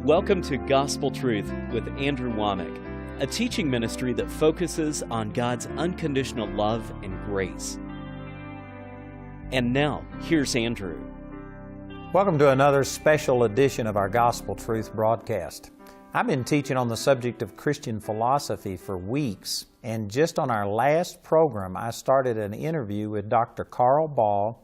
Welcome to Gospel Truth with Andrew Wommack, a teaching ministry that focuses on God's unconditional love and grace. And now, here's Andrew. Welcome to another special edition of our Gospel Truth broadcast. I've been teaching on the subject of Christian philosophy for weeks, and just on our last program, I started an interview with Dr. Baugh,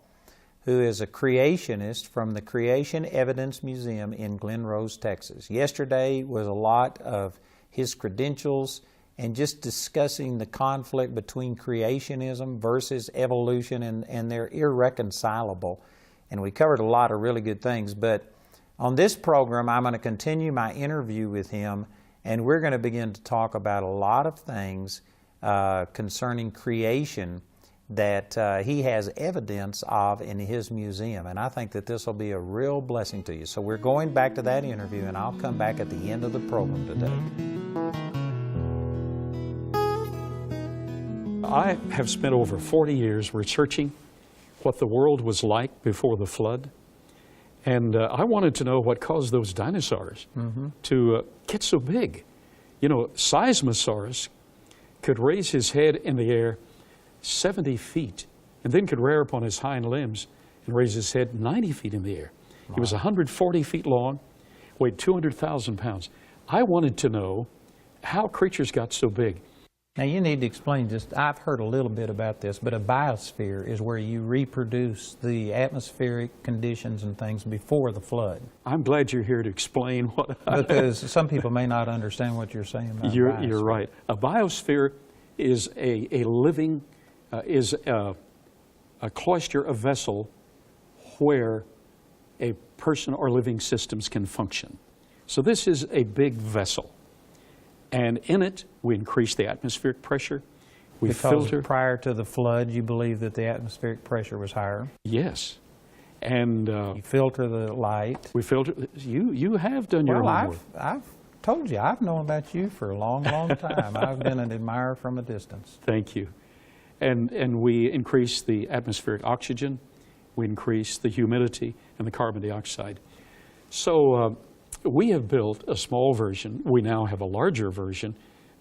who is a creationist from the Creation Evidence Museum in Glen Rose, Texas. Yesterday was a lot of his credentials and just discussing the conflict between creationism versus evolution, and they're irreconcilable. And we covered a lot of really good things, but on this program I'm going to continue my interview with him, and we're going to begin to talk about a lot of things concerning creation that he has evidence of in his museum, and I think that this will be a real blessing to you. So we're going back to that interview, and I'll come back at the end of the program today. I have spent over 40 years researching what the world was like before the flood, and I wanted to know what caused those dinosaurs to get so big. You know, Seismosaurus could raise his head in the air 70 feet, and then could rear up on his hind limbs and raise his head 90 feet in the air. Wow. He was 140 feet long, weighed 200,000 pounds. I wanted to know how creatures got so big. Now you need to explain just, I've heard a little bit about this, but a biosphere is where you reproduce the atmospheric conditions and things before the flood. I'm glad you're here to explain what because some people may not understand what you're saying about biosphere. You're right. A biosphere is a living is a cloister, a vessel where a person or living systems can function. So this is a big vessel, and in it we increase the atmospheric pressure. We filter. Prior to the flood, you believe that the atmospheric pressure was higher? Yes, and you filter the light. We filter. You have done your homework. I've told you, I've known about you for a long, long time. I've been an admirer from a distance. Thank you. And we increase the atmospheric oxygen, we increase the humidity and the carbon dioxide. So we have built a small version. We now have a larger version.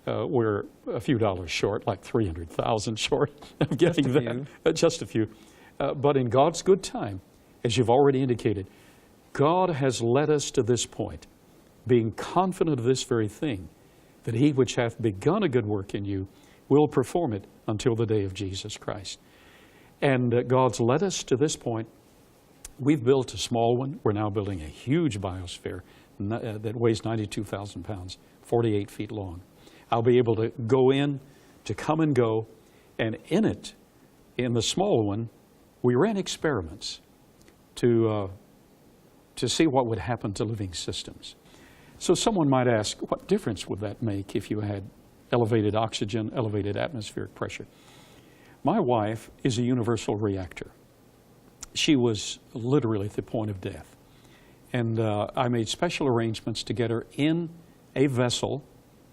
We're a few dollars short, like 300,000 short of getting that. Just a few. But in God's good time, as you've already indicated, God has led us to this point, being confident of this very thing, that He which hath begun a good work in you will perform it until the day of Jesus Christ. And God's led us to this point. We've built a small one. We're now building a huge biosphere that weighs 92,000 pounds, 48 feet long. I'll be able to go in, to come and go, and in it, in the small one, we ran experiments to see what would happen to living systems. So someone might ask, what difference would that make if you had elevated oxygen, elevated atmospheric pressure? My wife is a universal reactor. She was literally at the point of death. And I made special arrangements to get her in a vessel,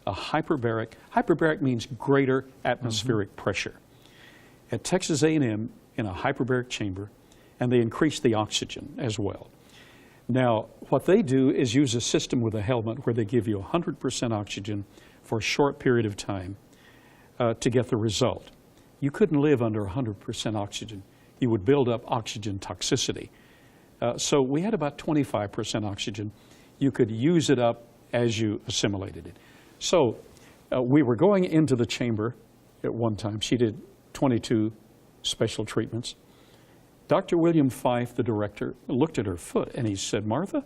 a hyperbaric. Hyperbaric means greater atmospheric pressure. At Texas A&M, in a hyperbaric chamber, and they increase the oxygen as well. Now, what they do is use a system with a helmet where they give you 100% oxygen for a short period of time to get the result. You couldn't live under 100% oxygen. You would build up oxygen toxicity. So we had about 25% oxygen. You could use it up as you assimilated it. So we were going into the chamber at one time. She did 22 special treatments. Dr. William Fife, the director, looked at her foot and he said, "Martha,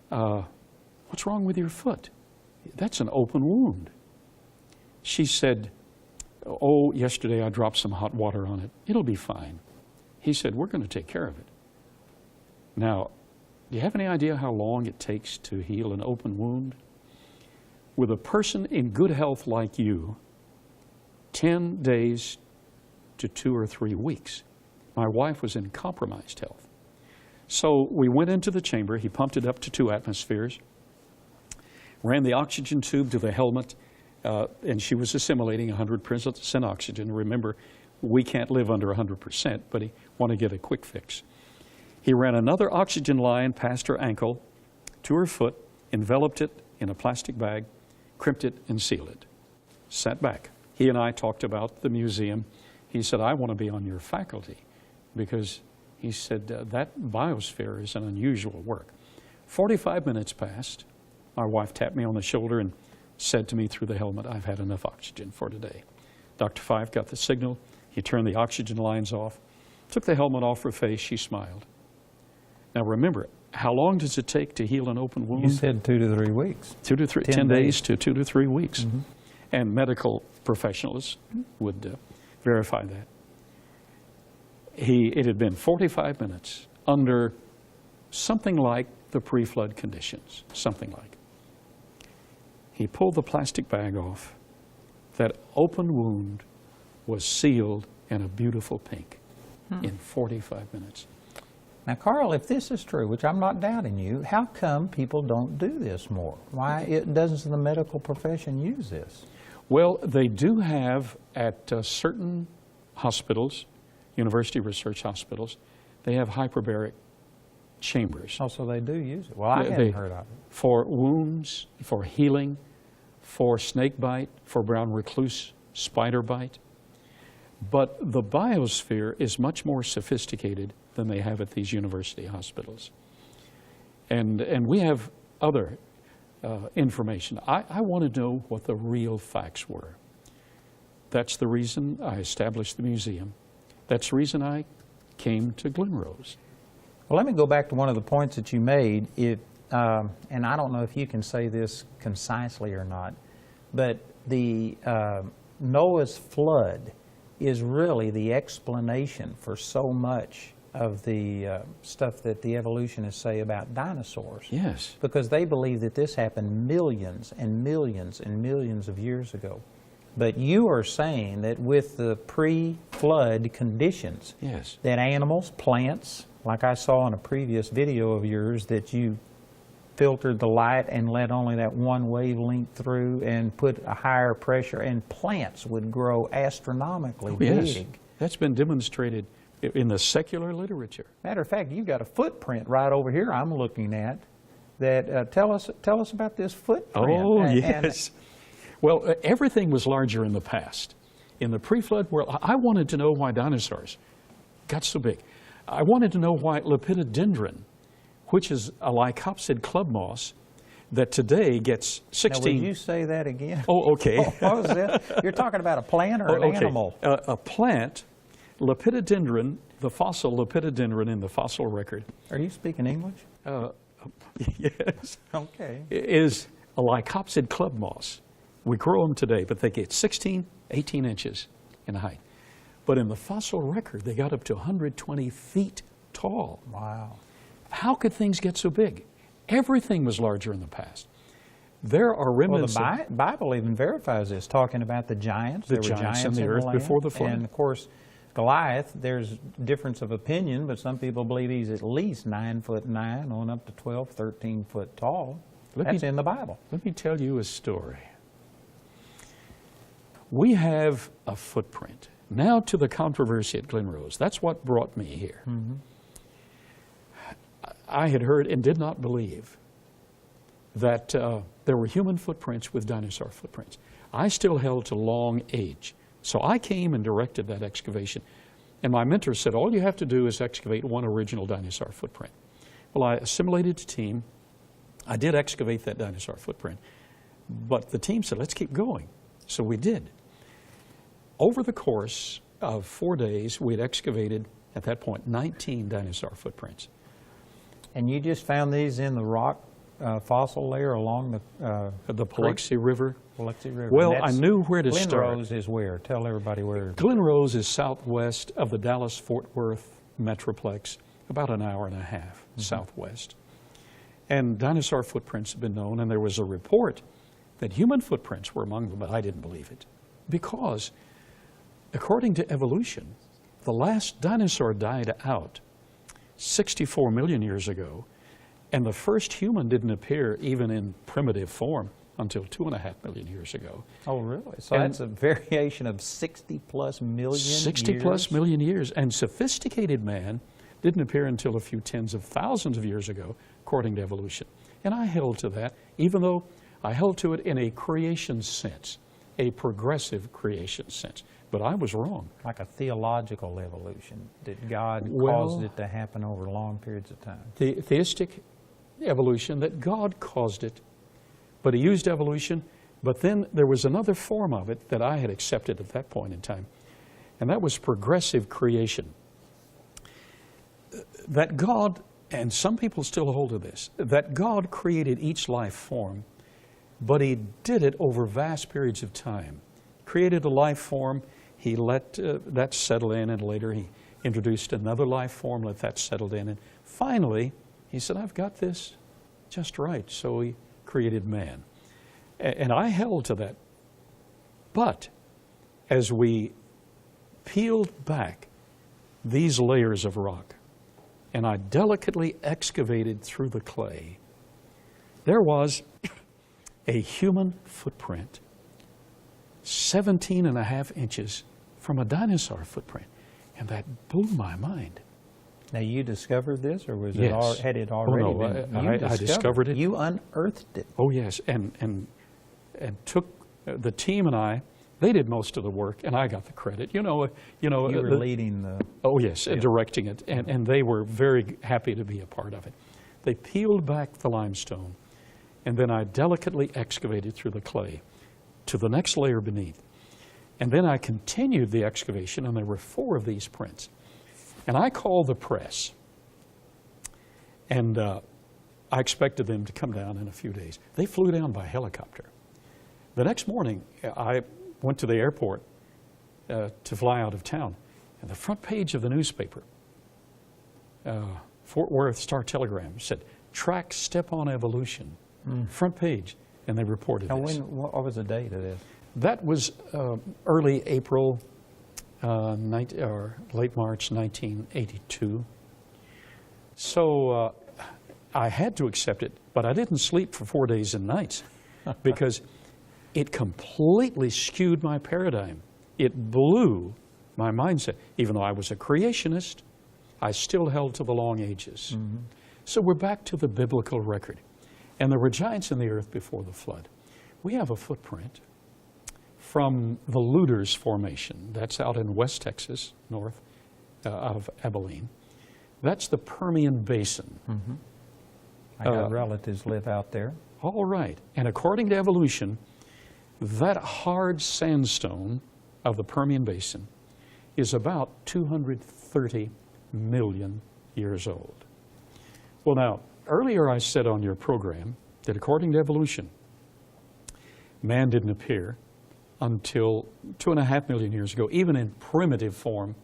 what's wrong with your foot? That's an open wound." She said, "Oh, yesterday I dropped some hot water on it. It'll be fine." He said, "We're going to take care of it." Now, do you have any idea how long it takes to heal an open wound? With a person in good health like you, 10 days to 2 or 3 weeks. My wife was in compromised health. So we went into the chamber. He pumped it up to 2 atmospheres, ran the oxygen tube to the helmet, and she was assimilating 100% oxygen. Remember, we can't live under 100%, but he wanted to get a quick fix. He ran another oxygen line past her ankle to her foot enveloped it in a plastic bag, crimped it, and sealed it. Sat back. He and I talked about the museum. He said, I want to be on your faculty because he said that biosphere is an unusual work. 45 minutes passed. My wife tapped me on the shoulder and said to me through the helmet, I've had enough oxygen for today. Dr. Five got the signal. He turned the oxygen lines off, took the helmet off her face. She smiled. Now remember, how long does it take to heal an open wound? You said 2 to 3 weeks. 10 days to 2 to 3 weeks. Mm-hmm. And medical professionals would verify that. It had been 45 minutes under something like the pre-flood conditions, something like. He pulled the plastic bag off. That open wound was sealed in a beautiful pink in 45 minutes. Now, Carl, if this is true, which I'm not doubting you, how come people don't do this more? Why doesn't the medical profession use this? Well, they do have at certain hospitals, university research hospitals, they have hyperbaric chambers. Oh, so they do use it. Well, I hadn't heard of it. For wounds, for healing, for snake bite, for brown recluse spider bite. But the biosphere is much more sophisticated than they have at these university hospitals. And we have other information. I want to know what the real facts were. That's the reason I established the museum. That's the reason I came to Glen Rose. Well, let me go back to one of the points that you made. And I don't know if you can say this concisely or not, but the Noah's flood is really the explanation for so much of the stuff that the evolutionists say about dinosaurs. Yes. Because they believe that this happened millions and millions and millions of years ago. But you are saying that with the pre-flood conditions, yes, that animals, plants, like I saw in a previous video of yours, that you filtered the light and let only that one wavelength through and put a higher pressure, and plants would grow astronomically big. Yes, that's been demonstrated in the secular literature. Matter of fact, you've got a footprint right over here I'm looking at that, tell us about this footprint. Oh, yes. Well, everything was larger in the past. In the pre-flood world, I wanted to know why dinosaurs got so big. I wanted to know why lepidodendron, which is a lycopsid club moss, that today gets 16... Now, would you say that again? Oh, okay. What was that? You're talking about a plant or an animal? A plant, lepidodendron, the fossil lepidodendron in the fossil record. Are you speaking English? Yes. Okay. Is a lycopsid club moss. We grow them today, but they get 16, 18 inches in height. But in the fossil record, they got up to 120 feet tall. Wow. How could things get so big? Everything was larger in the past. There are remnants. Well, the Bible even verifies this, talking about the giants. The giants in the earth before the flood. And of course, Goliath, there's difference of opinion, but some people believe he's at least 9'9", on up to 12, 13 foot tall. That's in the Bible. Let me tell you a story. We have a footprint. Now to the controversy at Glen Rose. That's what brought me here. Mm-hmm. I had heard and did not believe that there were human footprints with dinosaur footprints. I still held to long age. So I came and directed that excavation. And my mentor said, all you have to do is excavate one original dinosaur footprint. Well, I assimilated the team. I did excavate that dinosaur footprint. But the team said, let's keep going. So we did. Over the course of 4 days, we had excavated, at that point, 19 dinosaur footprints. And you just found these in the rock fossil layer along the Paluxy River? Paluxy River. Well, I knew where to start. start. Glen Rose is where? Tell everybody where. Glen Rose is southwest of the Dallas-Fort Worth Metroplex, about an hour and a half southwest. And dinosaur footprints have been known, and there was a report that human footprints were among them, but I didn't believe it. Because, according to evolution, the last dinosaur died out 64 million years ago, and the first human didn't appear even in primitive form until 2.5 million years ago. Oh, really? So that's a variation of 60+ million 60+ million years. And sophisticated man didn't appear until a few tens of thousands of years ago, according to evolution. And I held to that, even though I held to it in a creation sense, a progressive creation sense. But I was wrong. Like a theological evolution, that God caused it to happen over long periods of time. The theistic evolution, that God caused it, but He used evolution, but then there was another form of it that I had accepted at that point in time, and that was progressive creation. That God, and some people still hold to this, that God created each life form, but He did it over vast periods of time. Created a life form, He let that settle in, and later He introduced another life form, let that settle in, and finally He said, I've got this just right, so He created man. And I held to that. But as we peeled back these layers of rock, and I delicately excavated through the clay, there was a human footprint, 17.5 inches from a dinosaur footprint. And that blew my mind. Now, you discovered this, or was Yes. had it already Oh, no, been? I discovered it. You unearthed it. Oh, yes, and took the team and I. They did most of the work, and I got the credit. You were leading the... Oh, yes, directing it, and they were very happy to be a part of it. They peeled back the limestone, and then I delicately excavated through the clay to the next layer beneath. And then I continued the excavation, and there were 4 of these prints. And I called the press, and I expected them to come down in a few days. They flew down by helicopter. The next morning, I went to the airport to fly out of town, and the front page of the newspaper, Fort Worth Star-Telegram, said, "Track Step-on Evolution." Front page, and they reported this. What was the date of this? That was early April, or late March 1982. So I had to accept it, but I didn't sleep for 4 days and nights because it completely skewed my paradigm. It blew my mindset. Even though I was a creationist, I still held to the long ages. So we're back to the biblical record. And there were giants in the earth before the flood. We have a footprint from the Luders Formation. That's out in West Texas, north of Abilene. That's the Permian Basin. I got relatives live out there. All right. And according to evolution, that hard sandstone of the Permian Basin is about 230 million years old. Well, now, earlier I said on your program that according to evolution, man didn't appear until 2.5 million years ago, even in primitive form.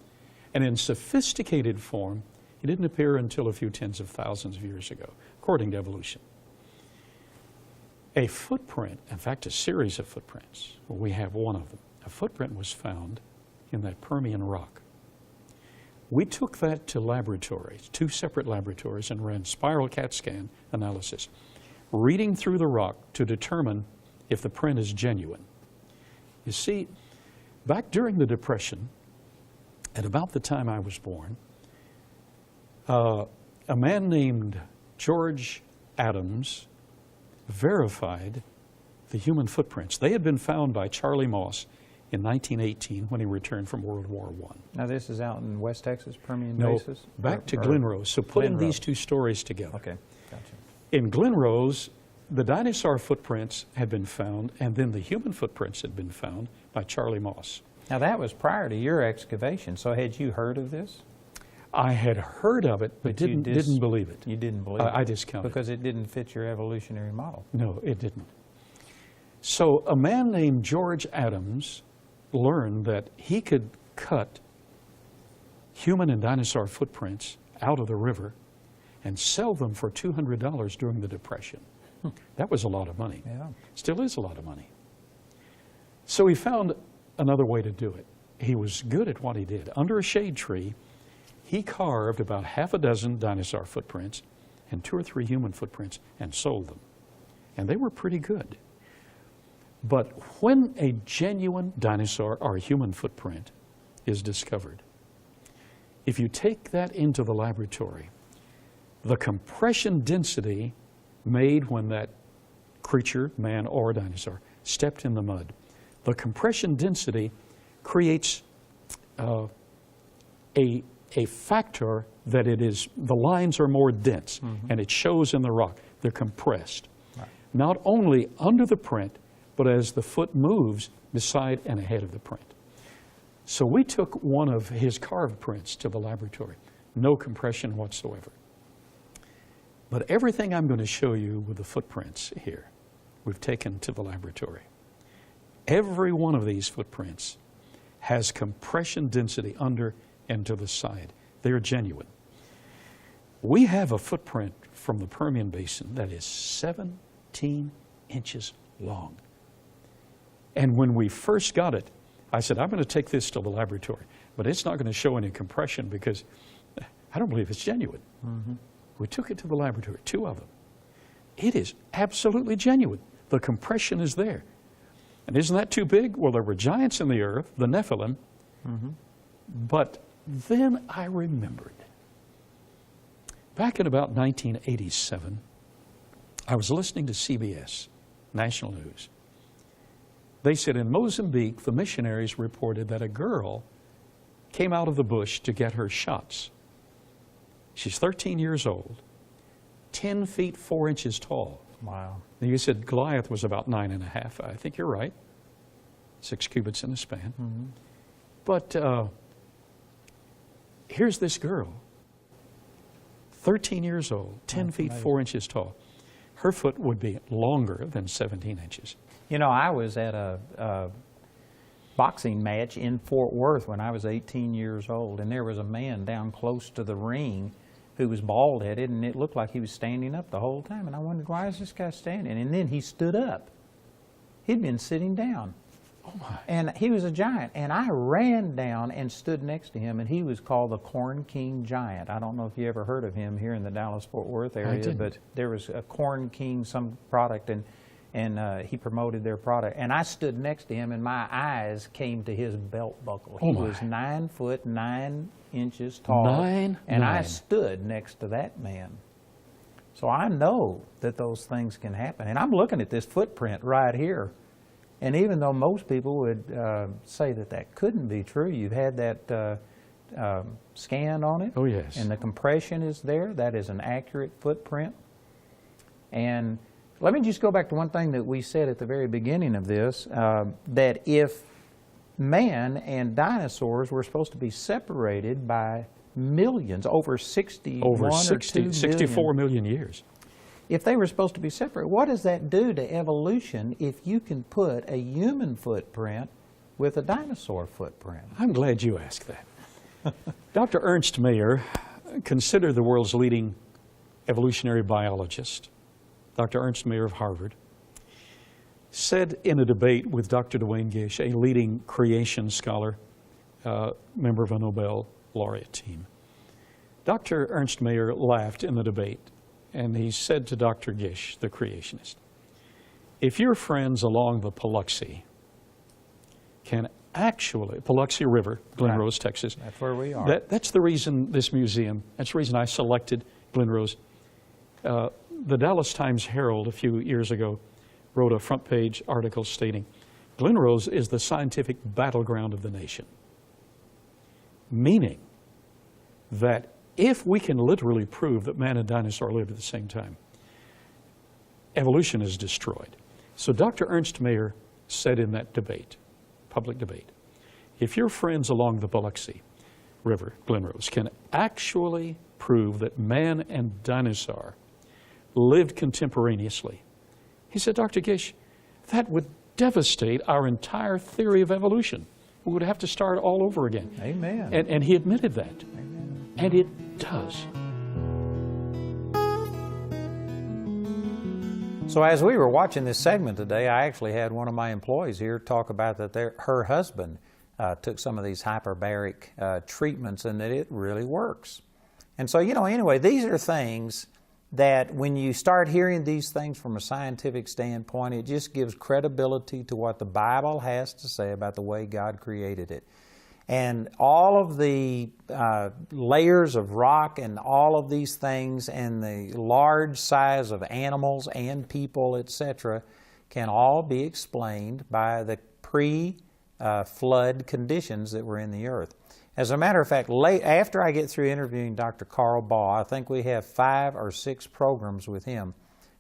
And in sophisticated form, he didn't appear until a few tens of thousands of years ago, according to evolution. A footprint, in fact, a series of footprints, we have one of them. A footprint was found in that Permian rock. We took that to laboratories, 2 separate laboratories, and ran spiral CAT scan analysis, reading through the rock to determine if the print is genuine. You see, back during the Depression, at about the time I was born, a man named George Adams verified the human footprints. They had been found by Charlie Moss in 1918 when he returned from World War I. Now this is out in West Texas, Permian No, Basin? back to Glen Rose. So putting Glen Rose. these 2 stories together. Okay, gotcha. In Glen Rose, the dinosaur footprints had been found, and then the human footprints had been found by Charlie Moss. Now that was prior to your excavation, so had you heard of this? I had heard of it, but didn't believe it. You didn't believe it? I discounted it. Because it didn't fit your evolutionary model. No, it didn't. So a man named George Adams learned that he could cut human and dinosaur footprints out of the river and sell them for $200 during the Depression. That was a lot of money. Yeah. Still is a lot of money. So he found another way to do it. He was good at what he did. Under a shade tree, he carved about 6 dinosaur footprints and 2 or 3 human footprints and sold them. And they were pretty good. But when a genuine dinosaur or human footprint is discovered, If you take that into the laboratory, the compression density made when that creature, man or dinosaur, stepped in the mud, the compression density creates a factor that the lines are more dense, and it shows in the rock. They're compressed. Right. Not only under the print, but as the foot moves beside and ahead of the print. So we took one of his carved prints to the laboratory. No compression whatsoever. But everything I'm going to show you with the footprints here, we've taken to the laboratory. Every one of these footprints has compression density under and to the side. They're genuine. We have a footprint from the Permian Basin that is 17 inches long. And when we first got it, I said, I'm going to take this to the laboratory, but it's not going to show any compression because I don't believe it's genuine. We took it to the laboratory, 2 of them. It is absolutely genuine. The compression is there. And isn't that too big? Well, there were giants in the earth, the Nephilim, but then I remembered. Back in about 1987, I was listening to CBS, National News. They said in Mozambique, the missionaries reported that a girl came out of the bush to get her shots. She's 13 years old, 10 feet 4 inches tall. Wow. Now you said Goliath was about 9.5. I think you're right. 6 cubits in a span. But here's this girl, 13 years old, 10 feet 4 inches tall. Her foot would be longer than 17 inches. You know, I was at a boxing match in Fort Worth when I was 18 years old, and there was a man down close to the ring who was bald-headed, and it looked like he was standing up the whole time. And I wondered, why is this guy standing? And then he stood up. He'd been sitting down. Oh my. And he was a giant. And I ran down and stood next to him, and he was called the Corn King Giant. I don't know if you ever heard of him here in the Dallas-Fort Worth area, but there was a Corn King, some product, and he promoted their product. And I stood next to him, and my eyes came to his belt buckle. He was 9 foot 9 inches tall. And I stood next to that man. So I know that those things can happen. And I'm looking at this footprint right here. And even though most people would say that that couldn't be true, you've had that scan on it. Oh, yes. And the compression is there. That is an accurate footprint. And let me just go back to one thing that we said at the very beginning of this, that if man and dinosaurs were supposed to be separated by millions, over 64 million years. If they were supposed to be separate, what does that do to evolution if you can put a human footprint with a dinosaur footprint? I'm glad you asked that. Dr. Ernst Mayr, considered the world's leading evolutionary biologist, Dr. Ernst Mayr of Harvard, said in a debate with Dr. Duane Gish, a leading creation scholar, member of a Nobel laureate team. Dr. Ernst Mayr laughed in the debate, and he said to Dr. Gish, the creationist, if your friends along the Paluxy can actually, Paluxy River, Glen Rose, Texas. That's where we are. That's the reason this museum, that's the reason I selected Glen Rose. The Dallas Times-Herald a few years ago wrote a front page article stating, Glen Rose is the scientific battleground of the nation. Meaning that if we can literally prove that man and dinosaur lived at the same time, evolution is destroyed. So Dr. Ernst Mayr said in that debate, public debate, if your friends along the Biloxi River, Glen Rose, can actually prove that man and dinosaur lived contemporaneously, he said, Dr. Gish, that would devastate our entire theory of evolution. We would have to start all over again. Amen. And he admitted that. Amen. And it does. So as we were watching this segment today, I actually had one of my employees here talk about that her husband took some of these hyperbaric treatments and that it really works. And so, you know, anyway, these are things that when you start hearing these things from a scientific standpoint, it just gives credibility to what the Bible has to say about the way God created it. And all of the layers of rock and all of these things and the large size of animals and people, etc., can all be explained by the pre-flood conditions that were in the earth. As a matter of fact, after I get through interviewing Dr. Carl Baugh, I think we have 5 or 6 programs with him.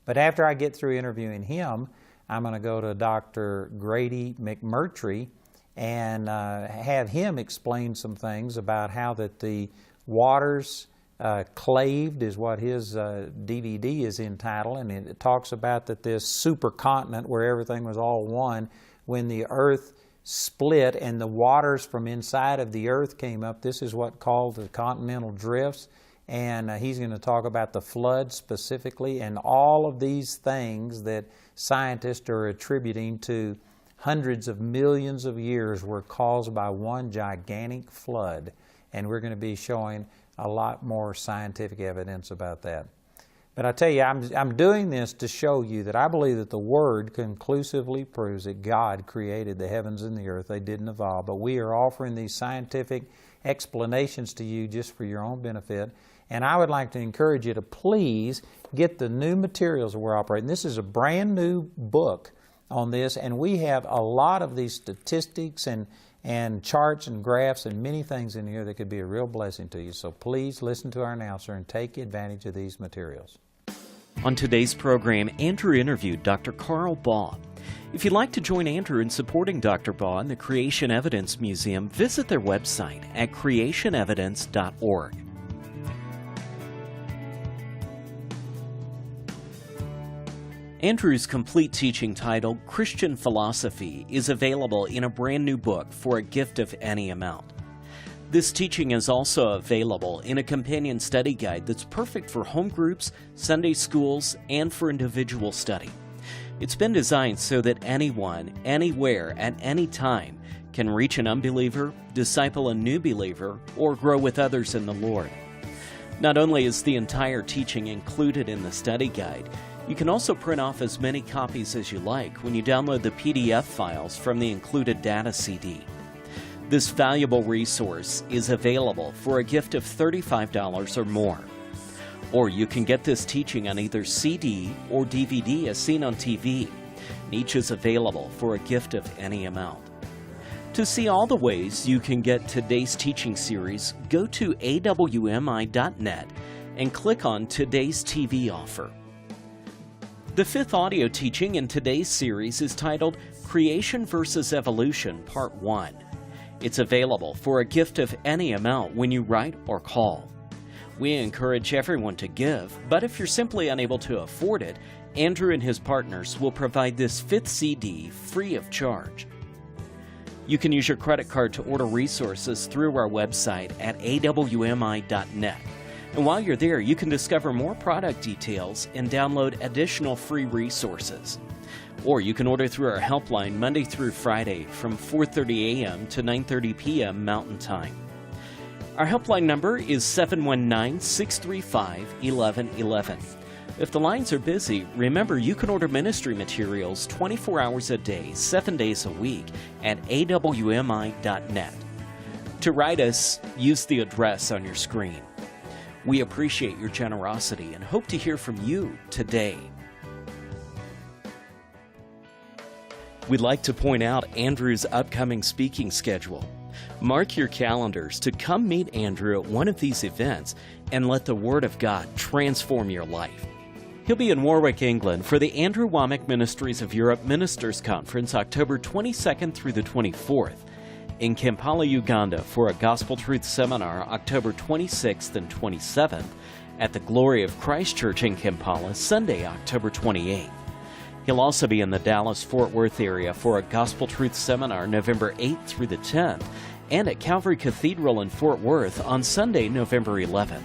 But after I get through interviewing him, I'm going to go to Dr. Grady McMurtry and have him explain some things about how that the waters claved is what his DVD is entitled, and it talks about that this supercontinent where everything was all one, when the earth split and the waters from inside of the earth came up, this is what called the continental drifts, and he's going to talk about the flood specifically and all of these things that scientists are attributing to hundreds of millions of years were caused by one gigantic flood, and we're going to be showing a lot more scientific evidence about that. But I tell you, I'm doing this to show you that I believe that the Word conclusively proves that God created the heavens and the earth. They didn't evolve, but we are offering these scientific explanations to you just for your own benefit. And I would like to encourage you to please get the new materials that we're operating. This is a brand new book on this, and we have a lot of these statistics and charts and graphs and many things in here that could be a real blessing to you. So please listen to our announcer and take advantage of these materials. On today's program, Andrew interviewed Dr. Carl Baugh. If you'd like to join Andrew in supporting Dr. Baugh and the Creation Evidence Museum, visit their website at creationevidence.org. Andrew's complete teaching titled Christian Philosophy is available in a brand new book for a gift of any amount. This teaching is also available in a companion study guide that's perfect for home groups, Sunday schools, and for individual study. It's been designed so that anyone, anywhere, at any time can reach an unbeliever, disciple a new believer, or grow with others in the Lord. Not only is the entire teaching included in the study guide, you can also print off as many copies as you like when you download the PDF files from the included data CD. This valuable resource is available for a gift of $35 or more. Or you can get this teaching on either CD or DVD as seen on TV. And each is available for a gift of any amount. To see all the ways you can get today's teaching series, go to awmi.net and click on Today's TV Offer. The fifth audio teaching in today's series is titled Creation versus Evolution, Part 1. It's available for a gift of any amount when you write or call. We encourage everyone to give, but if you're simply unable to afford it, Andrew and his partners will provide this fifth CD free of charge. You can use your credit card to order resources through our website at awmi.net. And while you're there, you can discover more product details and download additional free resources. Or you can order through our helpline Monday through Friday from 4:30 a.m. to 9:30 p.m. Mountain Time. Our helpline number is 719-635-1111. If the lines are busy, remember you can order ministry materials 24 hours a day, 7 days a week at awmi.net. To write us, use the address on your screen. We appreciate your generosity and hope to hear from you today. We'd like to point out Andrew's upcoming speaking schedule. Mark your calendars to come meet Andrew at one of these events and let the Word of God transform your life. He'll be in Warwick, England for the Andrew Wommack Ministries of Europe Ministers Conference October 22nd through the 24th. In Kampala, Uganda for a Gospel Truth Seminar October 26th and 27th. At the Glory of Christ Church in Kampala Sunday, October 28th. He'll also be in the Dallas-Fort Worth area for a Gospel Truth Seminar November 8th through the 10th, and at Calvary Cathedral in Fort Worth on Sunday, November 11th.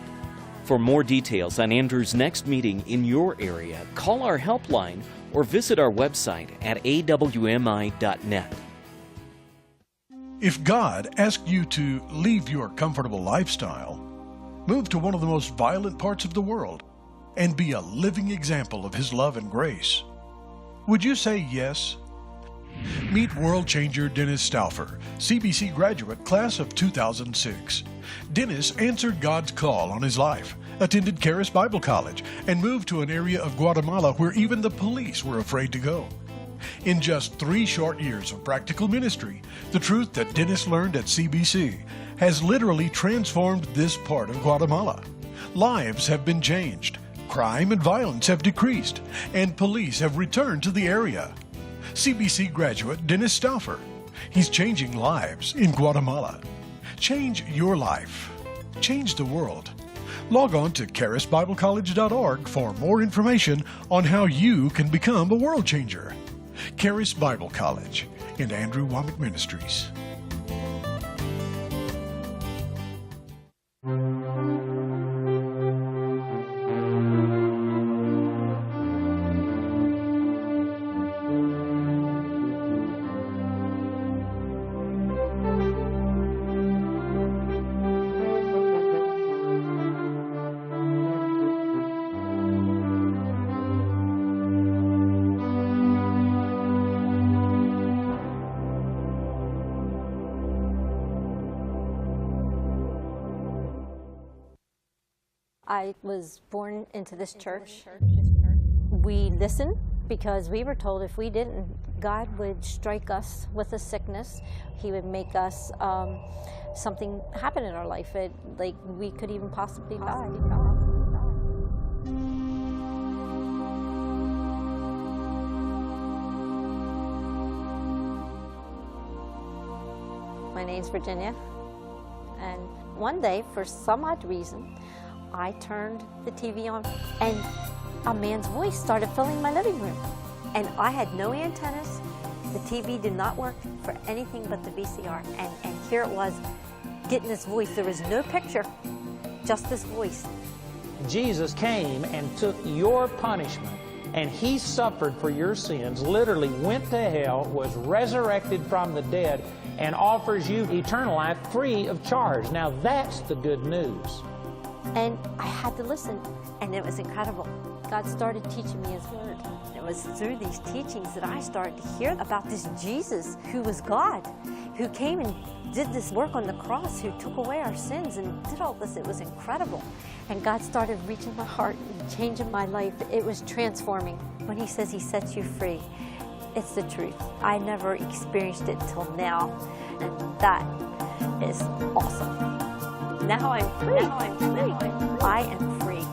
For more details on Andrew's next meeting in your area, call our helpline or visit our website at awmi.net. If God asked you to leave your comfortable lifestyle, move to one of the most violent parts of the world, and be a living example of His love and grace, would you say yes? Meet world changer Dennis Stauffer, CBC graduate, class of 2006. Dennis answered God's call on his life, attended Charis Bible College, and moved to an area of Guatemala where even the police were afraid to go. In just 3 short years of practical ministry, the truth that Dennis learned at CBC has literally transformed this part of Guatemala. Lives have been changed, crime and violence have decreased, and police have returned to the area. CBC graduate Dennis Stauffer. He's changing lives in Guatemala. Change your life. Change the world. Log on to charisbiblecollege.org for more information on how you can become a world changer. Charis Bible College and Andrew Wommack Ministries. I was born into this church. We listened because we were told if we didn't, God would strike us with a sickness. He would make us something happen in our life. Like we could even possibly die. My name's Virginia, and one day, for some odd reason, I turned the TV on and a man's voice started filling my living room. And I had no antennas. The TV did not work for anything but the VCR. And here it was, getting this voice. There was no picture, just this voice. Jesus came and took your punishment, and He suffered for your sins, literally went to hell, was resurrected from the dead, and offers you eternal life free of charge. Now that's the good news. And I had to listen, and it was incredible. God started teaching me His Word. It was through these teachings that I started to hear about this Jesus who was God, who came and did this work on the cross, who took away our sins and did all this. It was incredible. And God started reaching my heart and changing my life. It was transforming. When He says He sets you free, it's the truth. I never experienced it till now, and that is awesome. Now I'm free. I am free.